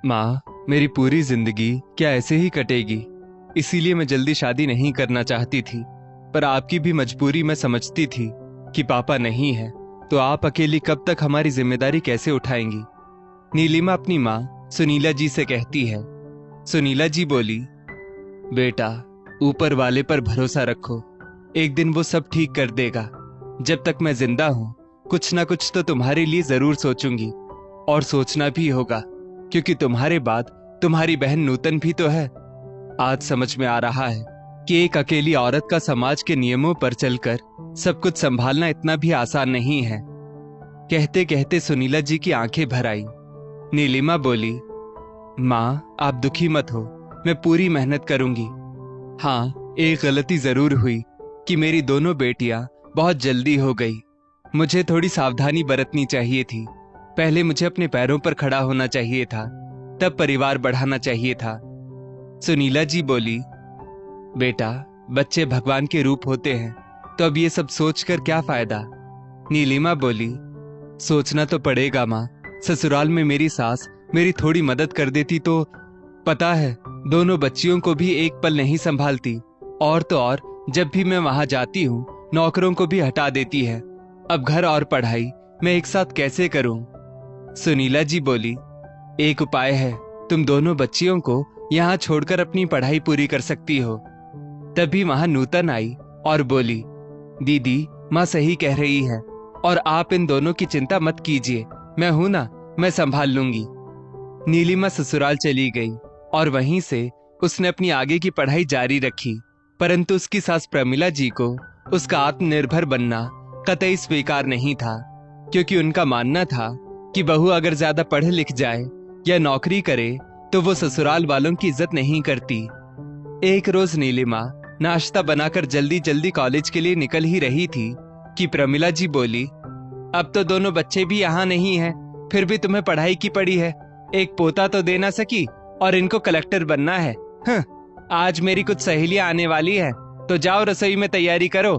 माँ, मेरी पूरी जिंदगी क्या ऐसे ही कटेगी? इसीलिए मैं जल्दी शादी नहीं करना चाहती थी, पर आपकी भी मजबूरी मैं समझती थी कि पापा नहीं है, तो आप अकेली कब तक हमारी जिम्मेदारी कैसे उठाएंगी? नीलिमा अपनी माँ सुनीला जी से कहती है। सुनीला जी बोली, बेटा, ऊपर वाले पर भरोसा रखो, एक दिन वो सब ठीक कर देगा। जब तक मैं जिंदा हूं, कुछ ना कुछ तो तुम्हारे लिए जरूर सोचूंगी, और सोचना भी होगा, क्योंकि तुम्हारे बाद तुम्हारी बहन नूतन भी तो है। आज समझ में आ रहा है कि एक अकेली औरत का समाज के नियमों पर चलकर सब कुछ संभालना इतना भी आसान नहीं है। कहते कहते सुनीला जी की आंखें भर आई। नीलिमा बोली, माँ, आप दुखी मत हो, मैं पूरी मेहनत करूंगी। हाँ, एक गलती जरूर हुई कि मेरी दोनों बेटियां बहुत जल्दी हो गई। मुझे थोड़ी सावधानी बरतनी चाहिए थी। पहले मुझे अपने पैरों पर खड़ा होना चाहिए था, तब परिवार बढ़ाना चाहिए था। सुनीला जी बोली, बेटा, बच्चे भगवान के रूप होते हैं, तो अब ये सब सोचकर क्या फायदा? नीलिमा बोली, सोचना तो पड़ेगा माँ। ससुराल में मेरी सास मेरी थोड़ी मदद कर देती तो, पता है, दोनों बच्चियों को भी एक पल नहीं संभालती, और तो और जब भी मैं वहां जाती हूँ नौकरों को भी हटा देती है। अब घर और पढ़ाई मैं एक साथ कैसे करूं? सुनीला जी बोली, एक उपाय है, तुम दोनों बच्चियों को यहाँ छोड़कर अपनी पढ़ाई पूरी कर सकती हो। तभी वहां नूतन आई और बोली, दीदी, माँ सही कह रही है, और आप इन दोनों की चिंता मत कीजिए, मैं हूं ना, मैं संभाल लूंगी। नीलिमा ससुराल चली गई और वहीं से उसने अपनी आगे की पढ़ाई जारी रखी, परंतु उसकी सास प्रमिला जी को उसका आत्मनिर्भर बनना कतई स्वीकार नहीं था, क्योंकि उनका मानना था कि बहू अगर ज्यादा पढ़ लिख जाए या नौकरी करे तो वो ससुराल वालों की इज्जत नहीं करती। एक रोज नीलिमा नाश्ता बनाकर जल्दी जल्दी कॉलेज के लिए निकल ही रही थी कि प्रमिला जी बोली, अब तो दोनों बच्चे भी यहाँ नहीं हैं, फिर भी तुम्हें पढ़ाई की पड़ी है। एक पोता तो दे ना सकी और इनको कलेक्टर बनना है। आज मेरी कुछ सहेलियां आने वाली है, तो जाओ रसोई में तैयारी करो।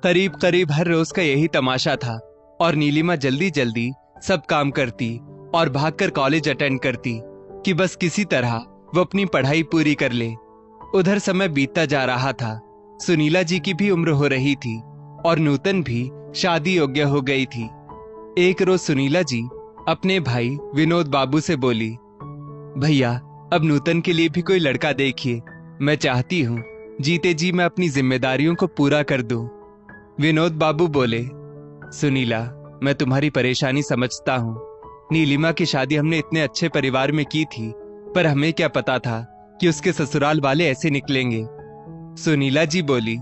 करीब करीब हर रोज का यही तमाशा था, और नीलिमा जल्दी जल्दी सब काम करती और भागकर कॉलेज अटेंड करती कि बस किसी तरह वो अपनी पढ़ाई पूरी कर ले। उधर समय बीतता जा रहा था। सुनीला जी की भी उम्र हो रही थी और नूतन भी शादी योग्य हो गई थी। एक रोज सुनीला जी अपने भाई विनोद बाबू से बोली, भैया, अब नूतन के लिए भी कोई लड़का देखिए। मैं चाहती हूँ जीते जी मैं अपनी जिम्मेदारियों को पूरा कर दूं। विनोद बाबू बोले, सुनीला, मैं तुम्हारी परेशानी समझता हूँ। नीलिमा की शादी हमने इतने अच्छे परिवार में की थी, पर हमें क्या पता था कि उसके ससुराल वाले ऐसे निकलेंगे। सुनीला जी बोली,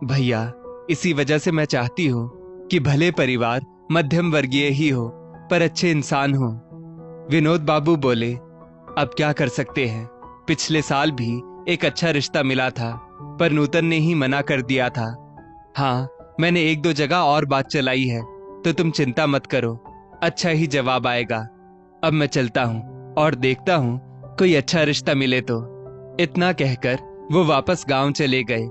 भैया, इसी वजह से मैं चाहती हूँ कि भले परिवार मध्यम वर्गीय ही हो, पर अच्छे इंसान हो। विनोद बाबू बोले, अब क्या कर सकते हैं, पिछले साल भी एक अच्छा रिश्ता मिला था, पर नूतन ने ही मना कर दिया था। हाँ, मैंने एक दो जगह और बात चलाई है, तो तुम चिंता मत करो, अच्छा ही जवाब आएगा। अब मैं चलता हूँ और देखता हूँ कोई अच्छा रिश्ता मिले तो। इतना कहकर वो वापस गांव चले गए।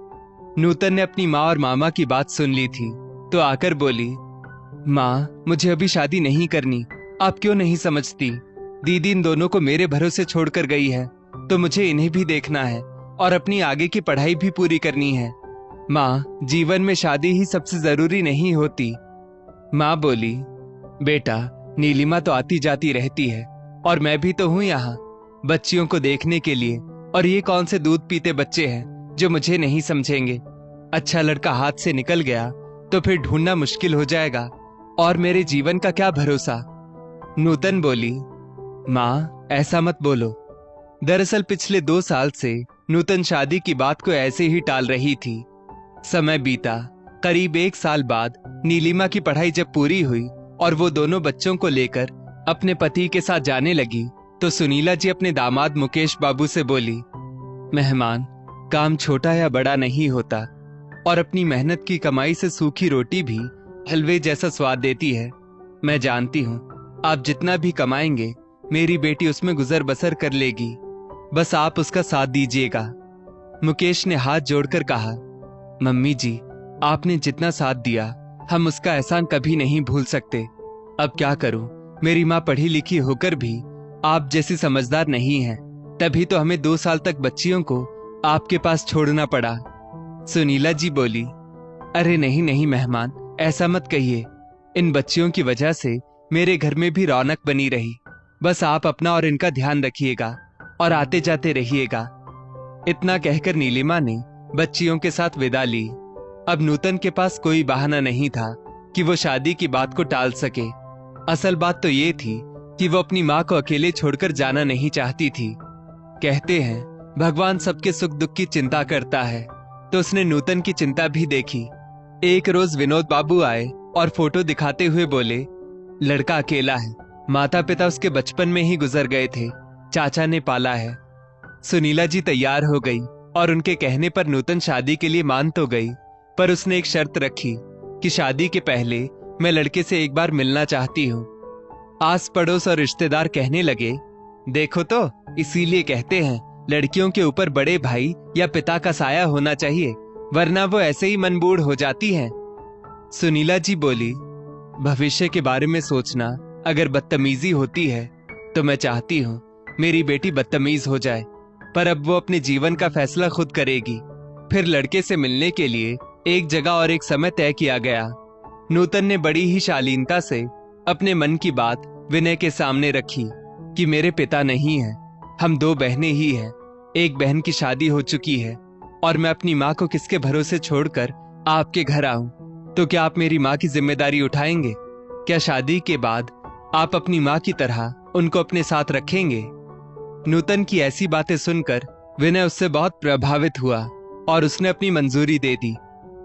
नूतन ने अपनी माँ और मामा की बात सुन ली थी, तो आकर बोली, माँ, मुझे अभी शादी नहीं करनी, आप क्यों नहीं समझती? दीदी इन दोनों को मेरे भरोसे छोड़कर गई है, तो मुझे इन्हें भी देखना है और अपनी आगे की पढ़ाई भी पूरी करनी है। माँ, जीवन में शादी ही सबसे जरूरी नहीं होती। माँ बोली, बेटा, नीलिमा तो आती जाती रहती है, और मैं भी तो हूँ यहाँ बच्चियों को देखने के लिए, और ये कौन से दूध पीते बच्चे हैं जो मुझे नहीं समझेंगे। अच्छा लड़का हाथ से निकल गया तो फिर ढूंढना मुश्किल हो जाएगा, और मेरे जीवन का क्या भरोसा। नूतन बोली, माँ, ऐसा मत बोलो। दरअसल पिछले 2 साल से नूतन शादी की बात को ऐसे ही टाल रही थी। समय बीता। करीब 1 साल बाद नीलिमा की पढ़ाई जब पूरी हुई और वो दोनों बच्चों को लेकर अपने पति के साथ जाने लगी, तो सुनीला जी अपने दामाद मुकेश बाबू से बोली, मेहमान, काम छोटा या बड़ा नहीं होता, और अपनी मेहनत की कमाई से सूखी रोटी भी हलवे जैसा स्वाद देती है। मैं जानती हूँ आप जितना भी कमाएंगे मेरी बेटी उसमें गुजर बसर कर लेगी, बस आप उसका साथ दीजिएगा। मुकेश ने हाथ जोड़कर कहा, मम्मी जी, आपने जितना साथ दिया हम उसका एहसान कभी नहीं भूल सकते। अब क्या करूं, मेरी माँ पढ़ी लिखी होकर भी आप जैसी समझदार नहीं है, तभी तो हमें 2 साल तक बच्चियों को आपके पास छोड़ना पड़ा। सुनीला जी बोली, अरे नहीं नहीं मेहमान, ऐसा मत कहिए। इन बच्चियों की वजह से मेरे घर में भी रौनक बनी रही। बस आप अपना और इनका ध्यान रखिएगा और आते जाते रहिएगा। इतना कहकर नीलिमा ने बच्चियों के साथ विदा ली। अब नूतन के पास कोई बहाना नहीं था कि वो शादी की बात को टाल सके। असल बात तो ये थी कि वो अपनी माँ को अकेले छोड़कर जाना नहीं चाहती थी। कहते हैं भगवान सबके सुख दुख की चिंता करता है, तो उसने नूतन की चिंता भी देखी। एक रोज विनोद बाबू आए और फोटो दिखाते हुए बोले, लड़का अकेला है, माता पिता उसके बचपन में ही गुजर गए थे, चाचा ने पाला है। सुनीला जी तैयार हो गई और उनके कहने पर नूतन शादी के लिए मान तो गई, पर उसने एक शर्त रखी कि शादी के पहले मैं लड़के से एक बार मिलना चाहती हूँ। आस पड़ोस और रिश्तेदार कहने लगे, देखो तो इसीलिए कहते हैं लड़कियों के ऊपर बड़े भाई या पिता का साया होना चाहिए, वरना वो ऐसे ही मनबूढ़ हो जाती हैं। सुनीला जी बोली, भविष्य के बारे में सोचना अगर बदतमीजी होती है तो मैं चाहती हूँ मेरी बेटी बदतमीज हो जाए, पर अब वो अपने जीवन का फैसला खुद करेगी। फिर लड़के से मिलने के लिए एक जगह और एक समय तय किया गया। नूतन ने बड़ी ही शालीनता से अपने मन की बात विनय के सामने रखी कि मेरे पिता नहीं हैं, हम 2 बहनें ही हैं। एक बहन की शादी हो चुकी है और मैं अपनी माँ को किसके भरोसे छोड़कर आपके घर आऊं, तो क्या आप मेरी माँ की जिम्मेदारी उठाएंगे? क्या शादी के बाद आप अपनी माँ की तरह उनको अपने साथ रखेंगे? नूतन की ऐसी बातें सुनकर विनय उससे बहुत प्रभावित हुआ और उसने अपनी मंजूरी दे दी।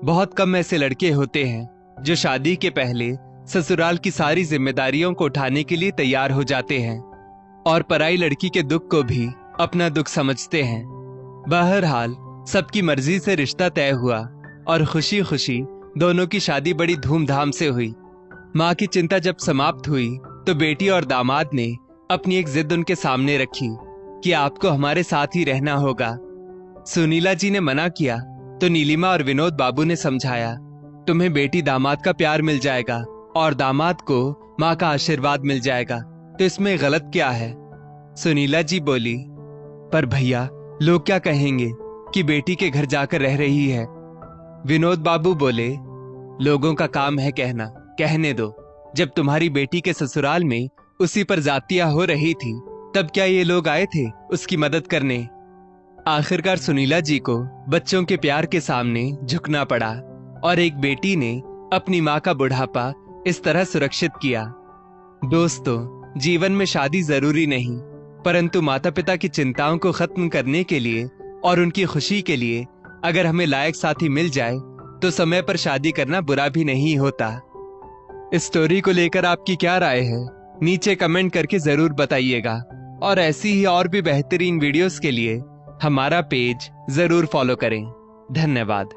बहुत कम ऐसे लड़के होते हैं जो शादी के पहले ससुराल की सारी जिम्मेदारियों को उठाने के लिए तैयार हो जाते हैं और पराई लड़की के दुख को भी अपना दुख समझते हैं। बहरहाल सबकी मर्जी से रिश्ता तय हुआ और खुशी खुशी दोनों की शादी बड़ी धूमधाम से हुई। माँ की चिंता जब समाप्त हुई तो बेटी और दामाद ने अपनी एक जिद उनके सामने रखी कि आपको हमारे साथ ही रहना होगा। सुनीला जी ने मना किया तो नीलिमा और विनोद बाबू ने समझाया, तुम्हें बेटी दामाद का प्यार मिल जाएगा और दामाद को माँ का आशीर्वाद मिल जाएगा, तो इसमें गलत क्या है? सुनीला जी बोली, पर भैया लोग क्या कहेंगे कि बेटी के घर जाकर रह रही है? विनोद बाबू बोले, लोगों का काम है कहना, कहने दो। जब तुम्हारी बेटी के ससुराल में उसी पर जातियां हो रही थी तब क्या ये लोग आए थे उसकी मदद करने? आखिरकार सुनीला जी को बच्चों के प्यार के सामने झुकना पड़ा और एक बेटी ने अपनी माँ का बुढ़ापा इस तरह सुरक्षित किया। दोस्तों, जीवन में शादी जरूरी नहीं, परंतु माता पिता की चिंताओं को खत्म करने के लिए और उनकी खुशी के लिए अगर हमें लायक साथी मिल जाए तो समय पर शादी करना बुरा भी नहीं होता। इस स्टोरी को लेकर आपकी क्या राय है? नीचे कमेंट करके जरूर बताइएगा और ऐसी ही और भी बेहतरीन वीडियोस के लिए हमारा पेज जरूर फॉलो करें। धन्यवाद।